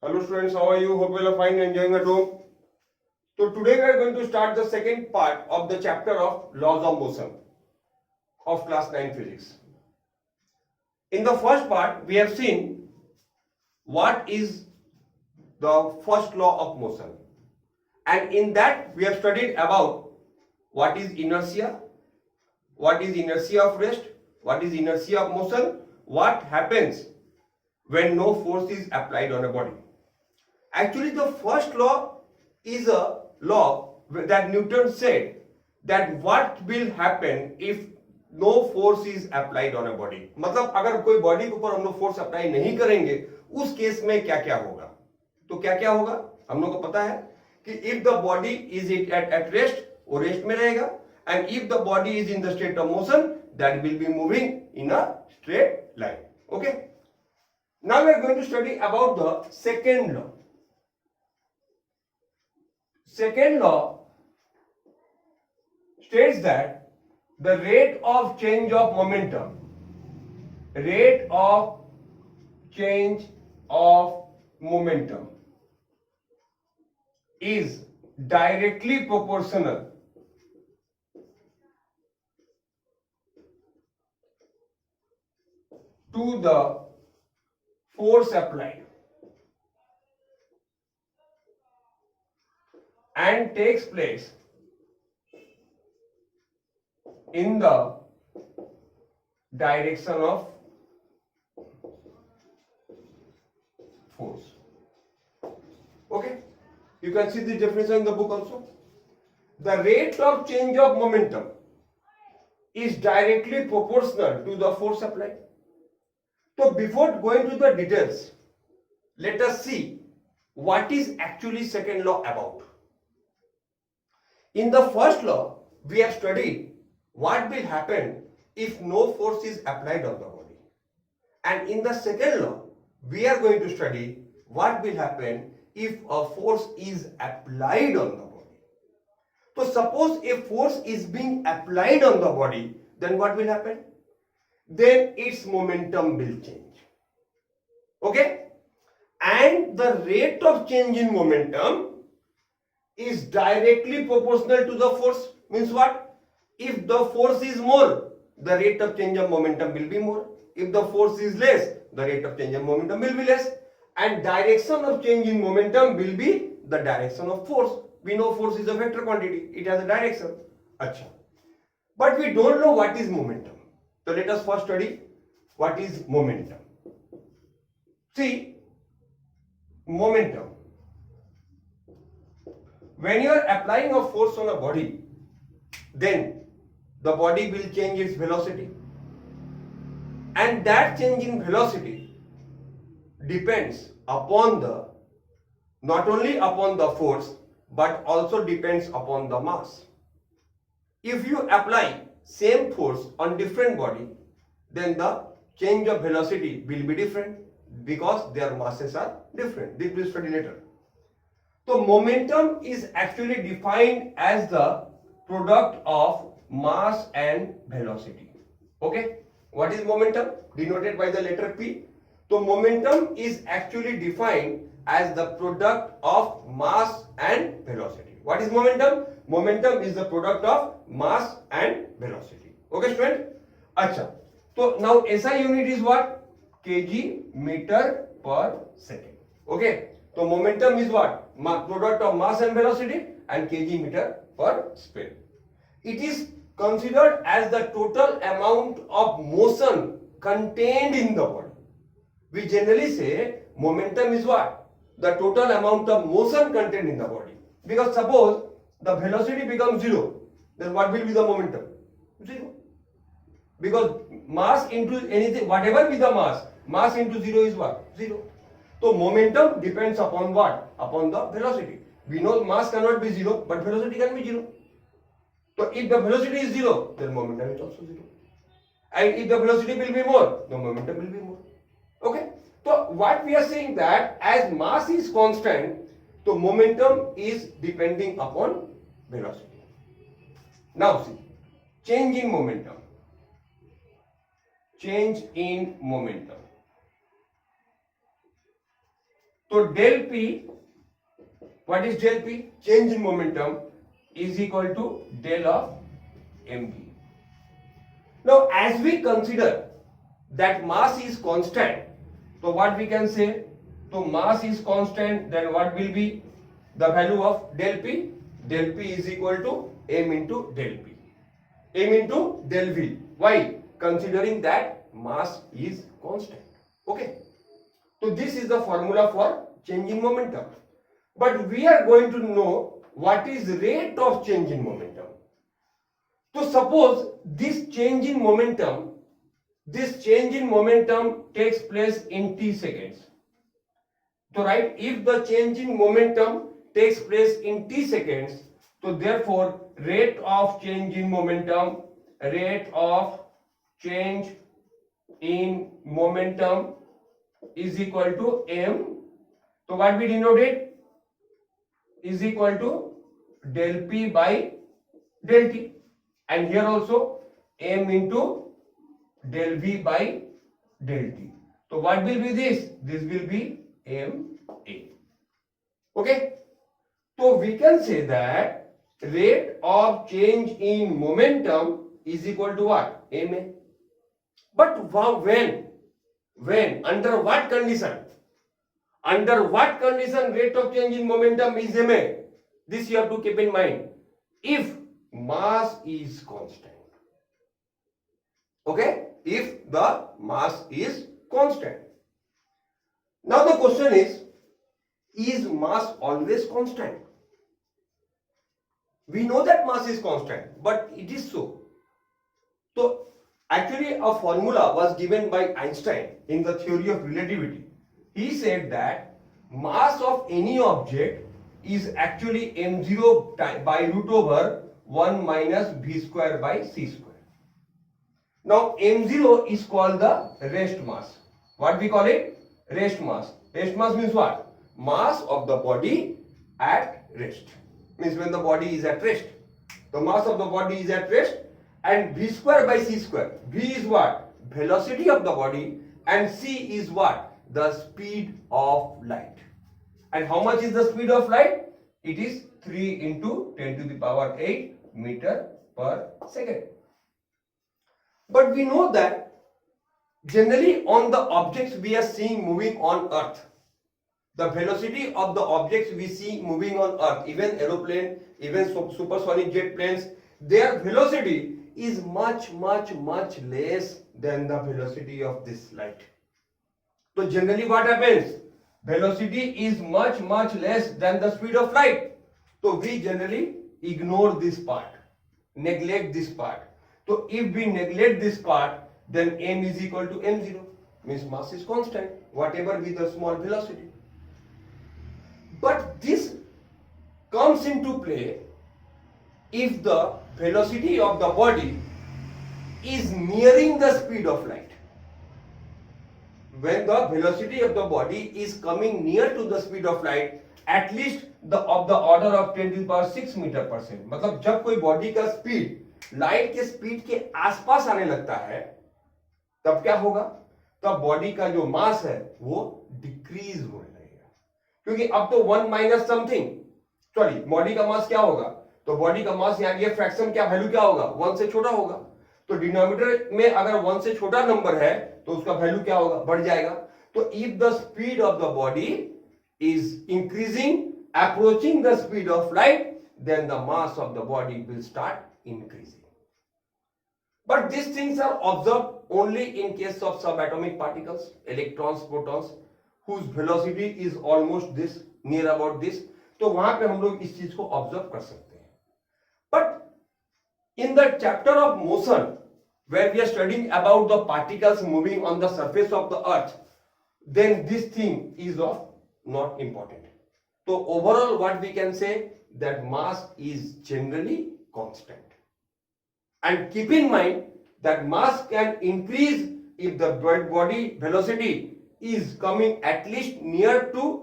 Hello students, how are you? Hope you are fine and enjoying at home. So today we are going to start the second part of the chapter of laws of motion of class 9 physics. In the first part, we have seen what is the first law of motion. And in that, we have studied about what is inertia of rest, what is inertia of motion, what happens when no force is applied on a body. Actually, the first law is a law that Newton said that what will happen if no force is applied on a body. मतलब अगर कोई body के ऊपर हम लोग force apply नहीं करेंगे उस केस में क्या क्या होगा. तो क्या क्या होगा हम लोग को पता है कि if the body is at rest, वो रेस्ट में रहेगा, and if the body is in the state of motion that will be moving in a straight line. Okay, now we are going to study about the second law. Second law states that the rate of change of momentum is directly proportional to the force applied and takes place in the direction of force. Okay, you can see the definition in the book also. The rate of change of momentum is directly proportional to the force applied. So before going to the details, let us see what is actually second law about. In the first law, we have studied what will happen if no force is applied on the body. And in the second law, we are going to study what will happen if a force is applied on the body. So suppose a force is being applied on the body, then what will happen? Then its momentum will change. Okay? And the rate of change in momentum is directly proportional to the force. Means what? If the force is more, the rate of change of momentum will be more. If the force is less, the rate of change of momentum will be less. And direction of change in momentum will be the direction of force. We know force is a vector quantity. It has a direction. Achha. But we don't know what is momentum. So let us first study what is momentum. See, momentum. When you are applying a force on a body, then the body will change its velocity, and that change in velocity depends upon the not only upon the force but also depends upon the mass. If you apply same force on different body, then the change of velocity will be different because their masses are different. This will study later. So momentum is actually defined as the product of mass and velocity. Okay, what is momentum? Denoted by the letter P. So momentum is actually defined as the product of mass and velocity. What is momentum? Momentum is the product of mass and velocity. Okay student? Acha. So now SI unit is what? kg meter per second. Okay. So momentum is what? Product of mass and velocity and kg meter per spin. It is considered as the total amount of motion contained in the body. We generally say momentum is what? The total amount of motion contained in the body. Because suppose the velocity becomes 0, then what will be the momentum? 0. Because mass into anything, whatever be the mass into 0 is what? 0. So momentum depends upon what? Upon the velocity. We know mass cannot be 0, but velocity can be 0. So if the velocity is 0, then momentum is also 0. And if the velocity will be more, the momentum will be more. Okay? So what we are saying that as mass is constant, so momentum is depending upon velocity. Now see, change in momentum. Change in momentum. तो del P, what is del P? Change in momentum is equal to del of M B. Now, as we consider that mass is constant, so what we can say? So mass is constant, then what will be the value of del P? Del P is equal to m into del P, m into del V. Why? Considering that mass is constant. Okay. So this is the formula for changing momentum. But we are going to know what is rate of change in momentum. So suppose this change in momentum takes place in t seconds. So right, if the change in momentum takes place in t seconds, so therefore rate of change in momentum is equal to m. So what we denote it is equal to del p by del t. And here also m into del v by del t. So what will be this? This will be ma. Okay. So we can say that rate of change in momentum is equal to what? Ma. But when under what condition? Under what condition rate of change in momentum is ma? This you have to keep in mind. If mass is constant. Okay, if the mass is constant. Now the question is mass always constant? We know that mass is constant, but it is so. So actually a formula was given by Einstein in the theory of relativity. He said that mass of any object is actually m0 by root over 1 minus v square by c square. Now m0 is called the rest mass. What we call it? Rest mass. Rest mass means what? Mass of the body at rest. Means when the body is at rest. The mass of the body is at rest, and v square by c square. V is what? Velocity of the body, and c is what? The speed of light. And how much is the speed of light? It is 3 into 10 to the power 8 meter per second. But we know that generally on the objects we are seeing moving on earth, the velocity of the objects we see moving on earth, even aeroplane, even supersonic jet planes, their velocity is much less than the velocity of this light. So generally what happens? Velocity is much less than the speed of light. So we generally ignore this part, neglect this part. So if we neglect this part, then m is equal to m0, means mass is constant, whatever be the small velocity. But this comes into play if the velocity of the body is nearing the speed of light. When the velocity of the body is coming near to the speed of light, at least of the order of 10 to the power 6 meter per second. मतलब जब कोई body का speed light के speed के आसपास आने लगता है, तब क्या होगा? तब बॉडी का जो मास है वो डिक्रीज होने लगेगा, क्योंकि अब तो 1 माइनस समथिंग, सॉरी, बॉडी का मास क्या होगा? तो बॉडी का मास यहाँ ये फ्रैक्शन क्या वैल्यू क्या होगा? 1 से छोटा होगा. तो डिनोमिनेटर में अगर 1 से छोटा नंबर है तो उसका वैल्यू क्या होगा? बढ़ जाएगा. तो if the speed of the body is increasing, approaching the speed of light, then the mass of the body will start increasing. But these things are observed only in case of subatomic particles, electrons, protons, whose velocity is almost this, near about this. तो वहां पे हम लोग इस चीज को observe कर सकते हैं. But in the chapter of motion, where we are studying about the particles moving on the surface of the earth, then this thing is of not important. So overall what we can say, that mass is generally constant. And keep in mind that mass can increase if the body velocity is coming at least near to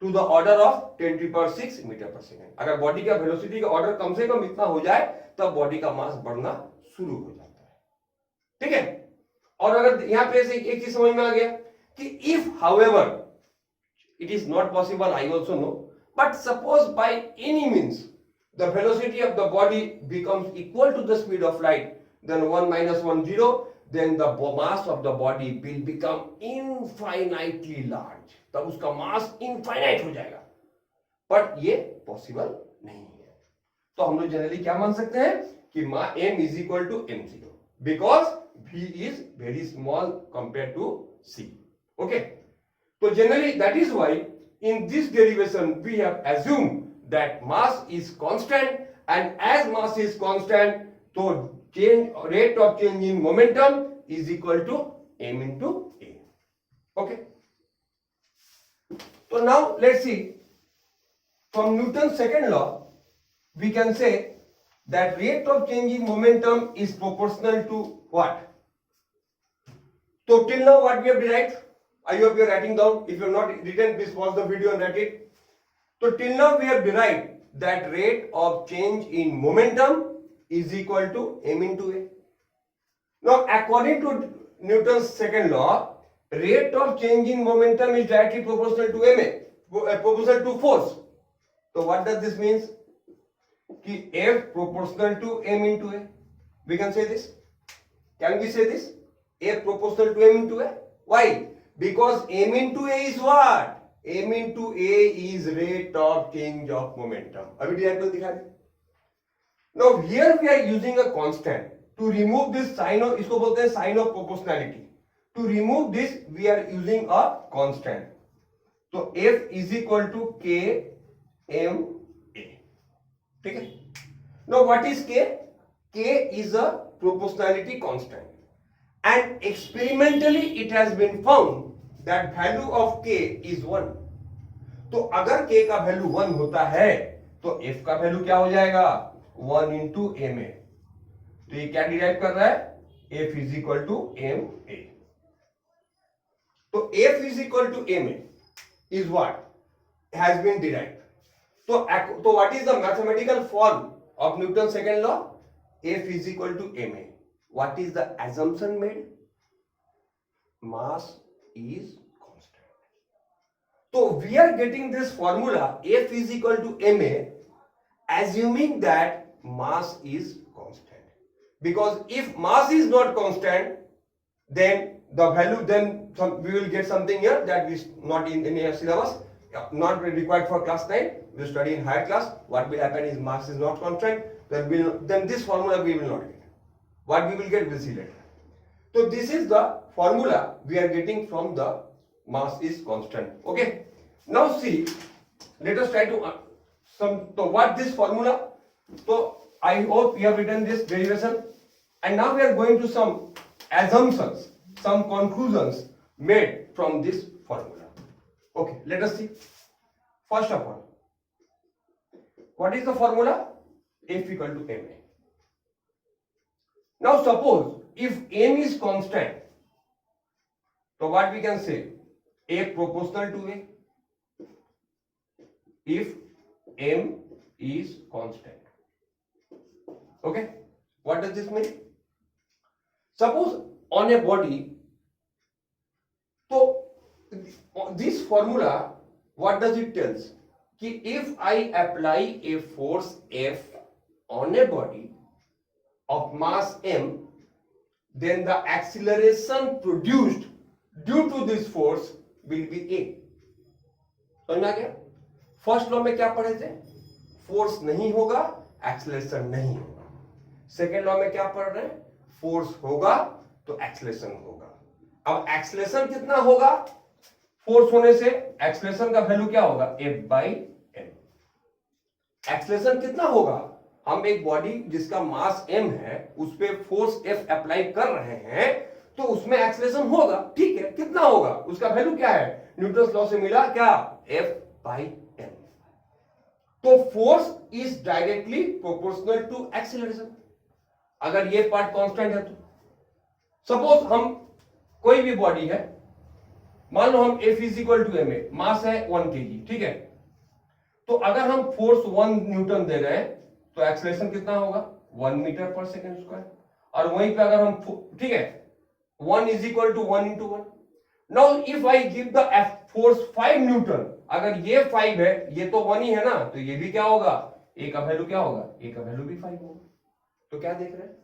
the order of 10 to the power 6 meter per second. अगर body का velocity का order कम से कम इतना हो जाए तब body का मास बढ़ना शुरू हो जाता है. ठीक है. और अगर यहां पे से एक चीज समझ में आ गया कि if however it is not possible, I also know. But suppose by any means the velocity of the body becomes equal to the speed of light, then 1 minus 1 0, then the mass of the body will become infinitely large. तब उसका mass infinite हो जाएगा. But ये possible नहीं है. तो हम लोग जनरली क्या मान सकते हैं कि m is equal to m0 because v is very small compared to c. Okay. So generally that is why in this derivation we have assumed that mass is constant, and as mass is constant, so rate of change in momentum is equal to m into a. Okay. So now let's see, from Newton's second law we can say that rate of change in momentum is proportional to what? So till now what we have derived, I hope you are writing down. If you have not written, please pause the video and write it. So till now we have derived that rate of change in momentum is equal to m into a. Now according to Newton's second law, rate of change in momentum is directly proportional to ma, proportional to force. So what does this mean? Ki F proportional to m into a. We can say this. Can we say this? F proportional to m into a. Why? Because m into a is what? m into a is rate of change of momentum. अभी derive कर दिखा दे. Now here we are using a constant to remove this sign of, इसको बोलते हैं sign of proportionality. To remove this we are using a constant. So F is equal to K M A. ठीक है? Now what is K? K is a proportionality constant, and experimentally it has been found that value of K is 1. तो अगर K का value 1 होता है तो F का value क्या हो जाएगा? 1 into ma. तो ये क्या डिराइव कर रहा है? F is equal to ma. तो F is equal to ma is what has been derived. So what is the mathematical form of Newton's second law? F is equal to ma. What is the assumption made? Mass is constant. So we are getting this formula F is equal to ma assuming that mass is constant. Because if mass is not constant, then the value, then we will get something here that is not in any syllabus, not required for class 9. We will study in higher class. What will happen is mass is not constant, then this formula we will not get. What we will get, we will see later. So this is the formula we are getting from the mass is constant. Okay. Now see, let us try to so what this formula. So I hope you have written this derivation, and now we are going to some assumptions, some conclusions made from this formula. Okay, let us see. First of all, what is the formula? F equal to ma. Now suppose if m is constant, so what we can say? F proportional to a. If m is constant. Okay, what does this mean? Suppose on a body, so this formula, what does it tells? Ki if I apply a force F on a body of mass m, then the acceleration produced due to this force will be a. समझ में आ गया? First law में क्या पढ़े थे? Force नहीं होगा, acceleration नहीं होगा. सेकेंड लॉ में क्या पढ़ रहे हैं? फोर्स होगा तो एक्सेलरेशन होगा. अब एक्सेलरेशन कितना होगा? फोर्स होने से एक्सेलरेशन का वैल्यू क्या होगा? F by m. एक्सेलरेशन कितना होगा? हम एक बॉडी जिसका मास m है उस पे फोर्स F अप्लाई कर रहे हैं तो उसमें एक्सेलरेशन होगा. ठीक है, कितना होगा? उसका वैल्यू क्या है? न्यूटन्स लॉ से मिला क्या? F by m. तो force is directly proportional to acceleration. अगर ये पार्ट कांस्टेंट है तो सपोज हम कोई भी बॉडी है, मान लो हम F is equal to ma, mass है 1 kg. ठीक है, तो अगर हम फोर्स 1 न्यूटन दे रहे हैं तो एक्सेलरेशन कितना होगा? 1 मीटर पर सेकेंड स्क्वायर. और वहीं पे अगर हम, ठीक है, 1 is equal to 1 into 1. Now if I give the force 5 newton, अगर ये 5 है, ये तो 1 ही है ना, तो ये भी क्या होगा, ए का वैल्यू क्या होगा, ए का वैल्यू भी 5 होगा। तो क्या देख रहे हैं,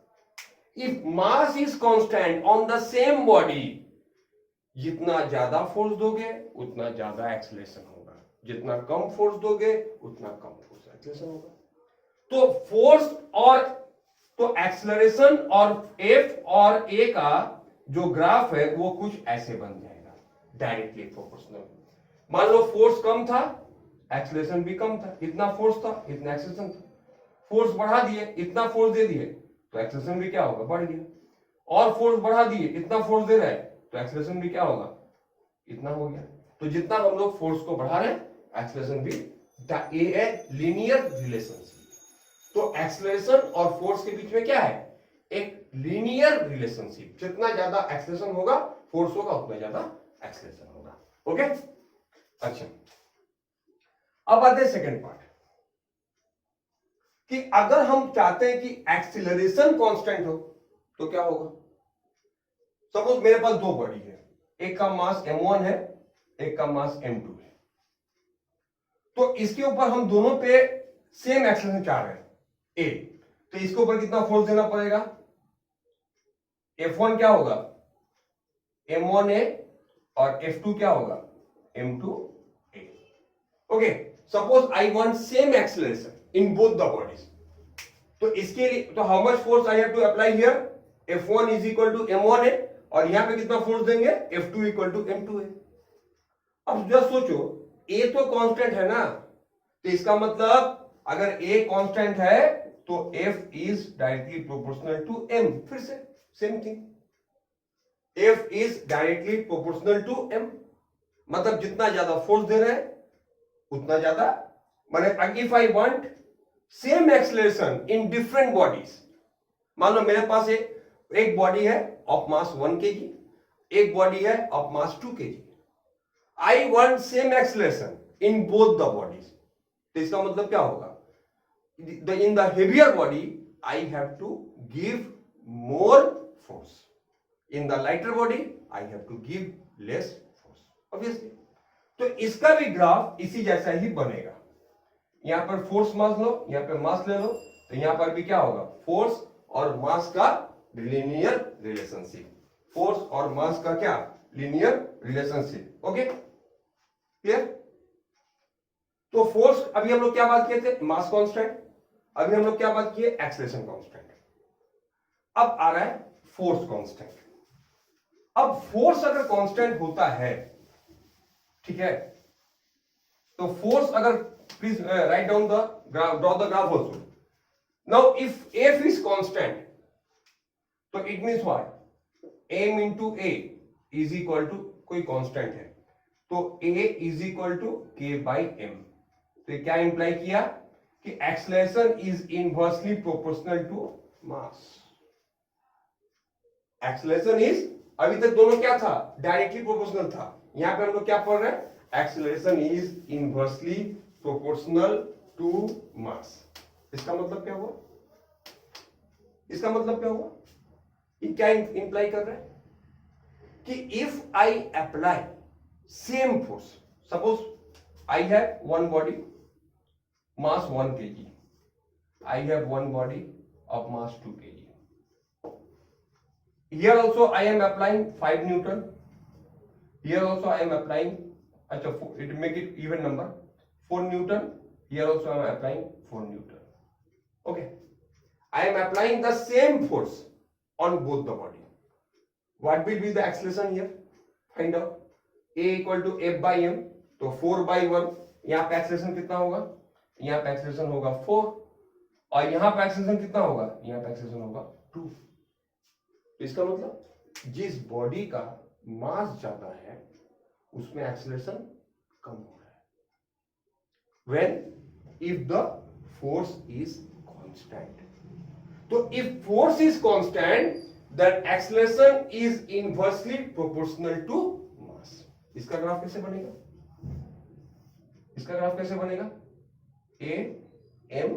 if mass is constant on the same body, जितना ज्यादा फोर्स दोगे उतना ज्यादा एक्सेलरेशन होगा, जितना कम फोर्स दोगे उतना कम फोर्स एक्सेलरेशन होगा। तो फोर्स और तो एक्सेलरेशन और एफ और ए का जो ग्राफ है वो कुछ ऐसे बन जाएगा, डायरेक्टली प्रोपोर्शनल। मान लो फोर्स कम था, एक्सेलरेशन भी कम था, इतना फोर्स था इतना एक्सेलरेशन था, फोर्स बढ़ा दिए इतना फोर्स दे दिए तो एक्सेलरेशन भी क्या होगा, बढ़ गया, और फोर्स बढ़ा दिए इतना फोर्स दे रहा है तो एक्सेलरेशन भी क्या होगा, इतना हो गया। तो जितना हम लोग फोर्स को बढ़ा रहे हैं एक्सेलरेशन भी ए लीनियर रिलेशनशिप। तो एक्सेलरेशन और फोर्स के बीच में क्या है, एक लीनियर रिलेशनशिप, जितना ज्यादा एक्सेलरेशन होगा फोर्स होगा उतना ज्यादा एक्सेलरेशन होगा। ओके, अच्छा अब आते हैं सेकंड पार्ट कि अगर हम चाहते हैं कि एक्सेलरेशन कांस्टेंट हो तो क्या होगा। सपोज मेरे पास दो बॉडी है, एक का मास m1 है, एक का मास m2 है, तो इसके ऊपर हम दोनों पे सेम एक्सेलरेशन चाह रहे हैं ए, तो इसके ऊपर कितना फोर्स देना पड़ेगा, F1 क्या होगा m1a और F2 क्या होगा m2a। Okay, suppose I want same acceleration in both the bodies, तो इसके लिए तो how much force I have to apply here, F1 is equal to m1a और यहां पे कितना फोर्स देंगे F2 इक्वल टू m2a। अब जरा सोचो, a तो कांस्टेंट है ना, तो इसका मतलब अगर a कांस्टेंट है तो F is directly proportional to m, फिर से same thing, F is directly proportional to m, मतलब जितना ज्यादा फोर्स दे रहे हैं उतना ज्यादा, माने if I want same acceleration in different bodies, मान लो मेरे पास एक बॉडी है ऑफ मास 1 kg, एक बॉडी है of mass 2 kg, I want same acceleration in both the bodies, तो इसका मतलब क्या होगा, in the heavier body I have to give more force, in the lighter body I have to give less force, obviously। तो इसका भी graph इसी जैसा ही बनेगा, यहां पर फोर्स मास लो, यहां पर मास ले लो, तो यहां पर भी क्या होगा, फोर्स और मास का लीनियर रिलेशनशिप, फोर्स और मास का क्या लीनियर रिलेशनशिप। Okay, clear. तो फोर्स अभी हम लोग क्या बात किए थे, मास कांस्टेंट, अभी हम लोग क्या बात किए, एक्सेलरेशन कांस्टेंट। अब आ रहा है फोर्स कांस्टेंट। अब फोर्स अगर कांस्टेंट होता है, ठीक है, तो फोर्स अगर, please write down the graph, draw the graph also. Now if f is constant तो it means what, m into a is equal to, कोई कांस्टेंट है तो a is equal to k by m। तो क्या imply किया कि acceleration is inversely proportional to mass. Acceleration is, अभी तक दोनों क्या था, डायरेक्टली प्रोपोर्शनल था, यहां पे हम लोग क्या पढ़ रहे हैं, acceleration is inversely proportional to mass. इसका मतलब क्या हुआ, इसका मतलब क्या हुआ, ये क्या इंप्लाई कर रहा है कि if I apply same force, suppose I have one body mass 1 kg, I have one body of mass 2 kg. Here also I am applying 5 Newton. Here also I am applying, it make it even number, 4 Newton. Here also I am applying 4 Newton. Okay, I am applying the same force on both the body. What will be the acceleration here? Find out. A equal to F by m, तो 4 by 1, यहाँ पे acceleration कितना होगा, यहां पे acceleration होगा 4 और यहां पे एक्सेलरेशन कितना होगा, यहां पे एक्सेलरेशन होगा 2। इसका मतलब जिस बॉडी का मास ज्यादा है उसमें एक्सेलरेशन कम हो रहा है, when if the force is constant. तो if force is constant then acceleration is inversely proportional to mass. इसका ग्राफ कैसे बनेगा, इसका ग्राफ कैसे बनेगा, ए एम,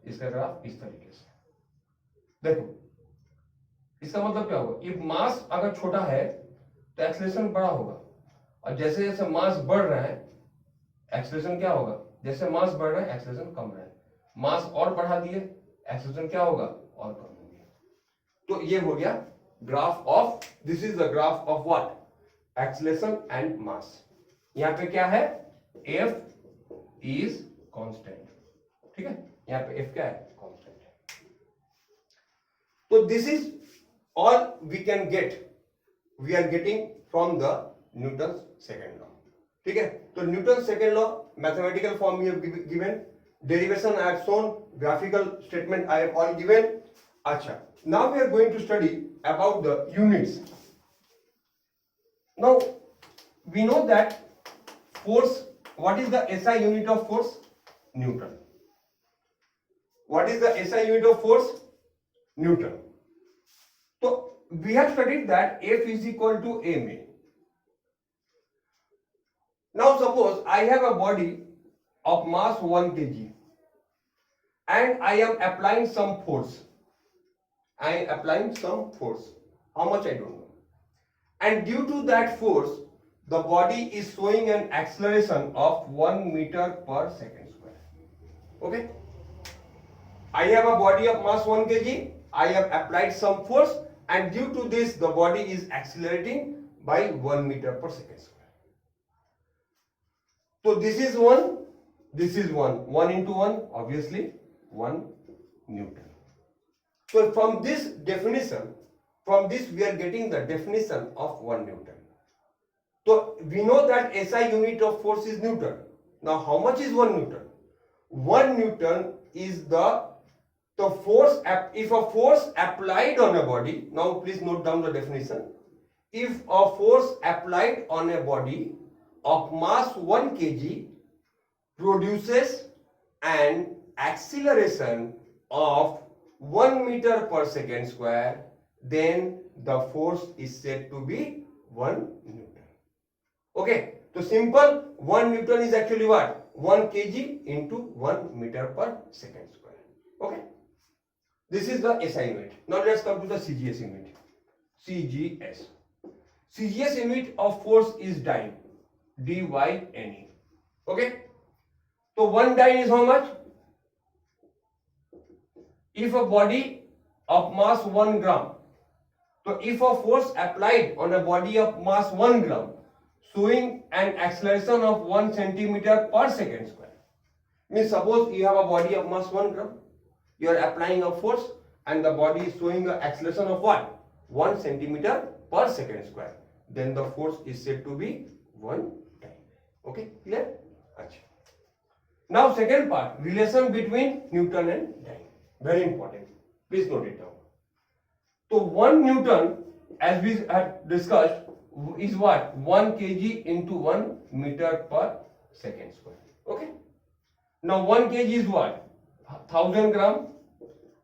इसका ग्राफ इस तरीके से देखो। इसका मतलब क्या होगा, इफ मास अगर छोटा है तो एक्सेलरेशन बड़ा होगा, और जैसे जैसे मास बढ़ रहा है एक्सेलरेशन क्या होगा, जैसे मास बढ़ रहा है एक्सेलरेशन कम रहा है, मास और बढ़ा दिए एक्सेलरेशन क्या होगा और कम हो गया। तो ये हो गया graph of, this is the graph of what, acceleration and mass. यहां पे क्या है, एफ इज कांस्टेंट, ठीक है, यहां पे एफ क्या है, कांस्टेंट है। तो this is all we can get, we are getting from the Newton second law, ठीक है। तो Newton second law mathematical form में given, derivation I have shown, graphical statement I have all given. अच्छा, now we are going to study about the units. Now we know that force, what is the SI unit of force? Newton. What is the SI unit of force? Newton. So we have studied that F is equal to ma. Now suppose I have a body of mass 1 kg and I am applying some force. I am applying some force. How much I don't know. And due to that force, the body is showing an acceleration of 1 meter per second square. Okay, I have a body of mass 1 kg, I have applied some force and due to this the body is accelerating by 1 meter per second square. So this is 1, this is 1, 1 into 1 obviously 1 Newton. So from this definition, from this we are getting the definition of 1 Newton. So we know that SI unit of force is Newton. Now how much is 1 Newton? 1 Newton is the force, if a force applied on a body, now please note down the definition. If a force applied on a body of mass 1 kg produces an acceleration of 1 meter per second square, then the force is said to be 1 Newton. Okay, so simple, 1 Newton is actually what? 1 kg into 1 meter per second square. Okay, this is the SI unit. Now let's come to the CGS unit. CGS. CGS unit of force is dyne. D-Y-N-E. Okay, so 1 dyne is how much? If a body of mass 1 gram, so if a force applied on a body of mass 1 gram showing an acceleration of 1 centimeter per second square, means suppose you have a body of mass 1 gram, you are applying a force and the body is showing an acceleration of what? 1 centimeter per second square, then the force is said to be 1 dyne. Okay, clear? Achha. Now second part, relation between Newton and dyne, very important, please note it down. So 1 Newton, as we had discussed, is what? 1 kg into 1 meter per second square. Okay, now 1 kg is what? 1000 gram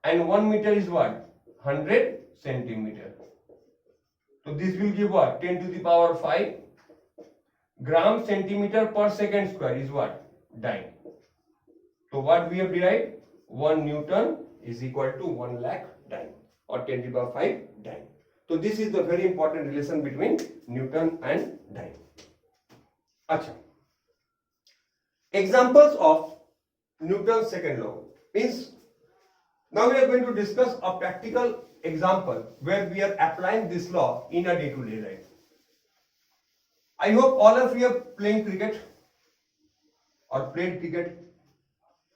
and 1 meter is what? 100 centimeter. So this will give what? 10 to the power 5 gram centimeter per second square is what? Dyne. So what we have derived? 1 Newton is equal to 1 lakh dyne or 10 to the power 5 dyne. So this is the very important relation between Newton and dyne. Achha. Examples of Newton's second law means, now we are going to discuss a practical example where we are applying this law in a day-to-day life. I hope all of you are playing cricket or played cricket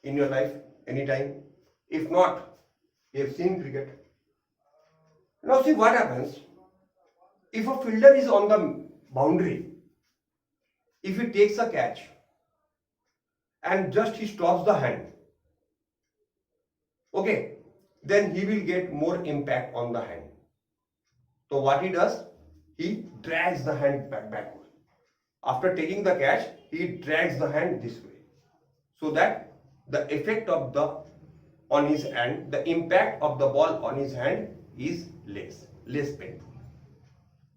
in your life anytime. If not, you have seen cricket. Now see what happens if a fielder is on the boundary, if he takes a catch and just he stops the hand, okay, then he will get more impact on the hand. So what he does, he drags the hand backward. After taking the catch, he drags the hand this way, so that the effect of the on his hand, the impact of the ball on his hand is less painful.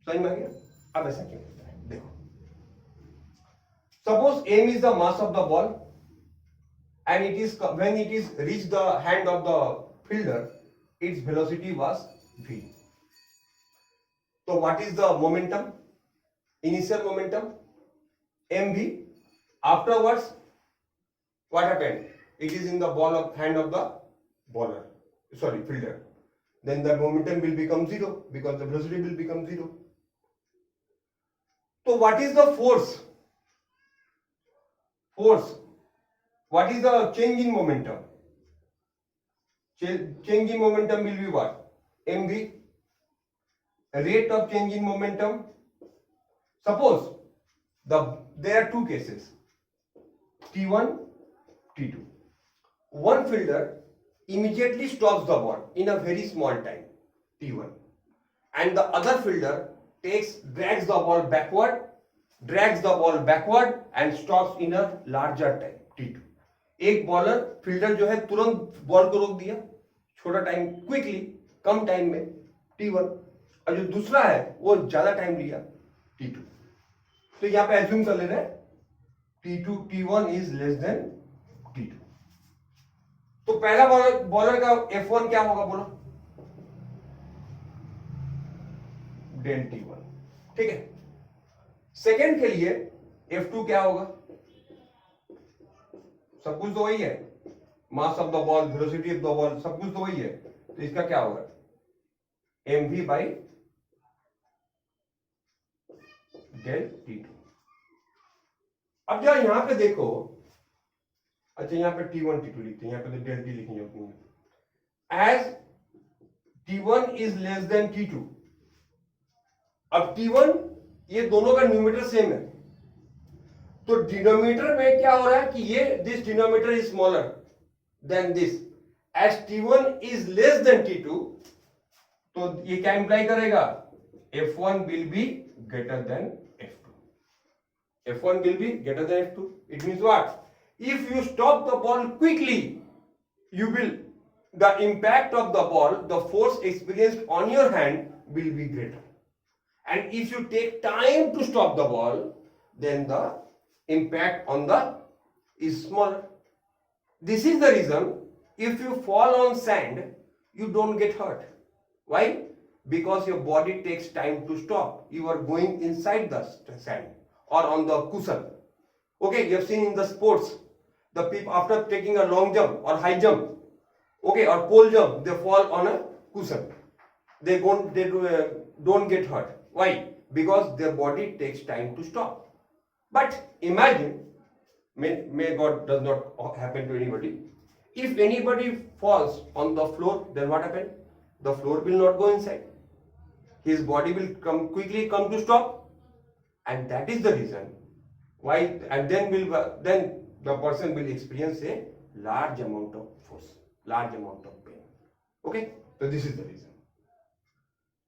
समझ में आ गया? अब ऐसा क्यों होता है? देखो, suppose m is the mass of the ball and it is when it is reached the hand of the fielder, its velocity was v. So what is the momentum? Initial momentum mv. Afterwards, what happened? It is in the hand of the fielder. Then the momentum will become zero because the velocity will become zero. So what is the force? What is the change in momentum? Change in momentum will be what? mv. Rate of change in momentum. Suppose there are two cases, T1, T2. One fielder immediately stops the ball in a very small time, T1, and the other fielder drags the ball backward and stops in a larger time, T2. एक bowler fielder जो है तुरंत ball को रोक दिया, छोटा time, quickly, कम time में, T1, और जो दूसरा है वो ज्यादा टाइम लिया, T2. तो यहां पे एज्यूम कर ले रहे हैं T2 T1 is less than T2. तो पहला बॉलर का F1 क्या होगा बोलो? Del T1. ठीक है. सेकेंड के लिए F2 क्या होगा? सब कुछ तो वही है, mass of the ball, velocity of the ball, सब कुछ तो वही है. तो इसका क्या होगा? mv by del T2. अब जरा यहां पे देखो, अच्छा यहां पे T1 T2 लिखते हैं, यहां पे तो डेल T लिखनी होती है. As T1 is less than T2. अब T1, ये दोनों का न्यूमरेटर सेम है, तो डिनोमिनेटर में क्या हो रहा है कि ये this denominator is smaller than this. As T1 is less than T2, तो ये क्या इंप्लाई करेगा? F1 will be greater than F2. F1 will be greater than F2. It means what? If you stop the ball quickly, the impact of the ball, the force experienced on your hand will be greater. And if you take time to stop the ball, then the impact on the is smaller. This is the reason if you fall on sand, you don't get hurt. Why? Because your body takes time to stop. You are going inside the sand or on the cushion. Okay, you have seen in the sports, the people after taking a long jump or high jump, okay, or pole jump, they fall on a cushion. They don't get hurt. Why? Because their body takes time to stop. But imagine, may God does not happen to anybody. If anybody falls on the floor, then what happens? The floor will not go inside. His body will quickly come to stop. And that is the reason why, and then the person will experience a large amount of force, large amount of pain. Okay, so this is the reason.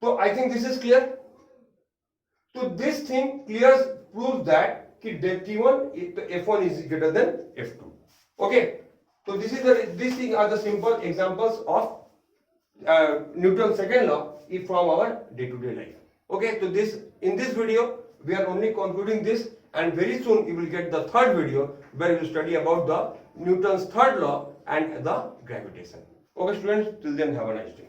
So I think this is clear. So this thing proves that T1, F1 is greater than F2. Okay, so these things are the simple examples of Newton's second law from our day-to-day life. Okay, so in this video we are only concluding this, and very soon you will get the third video where we will study about the Newton's third law and the gravitation. Okay students, till then have a nice day.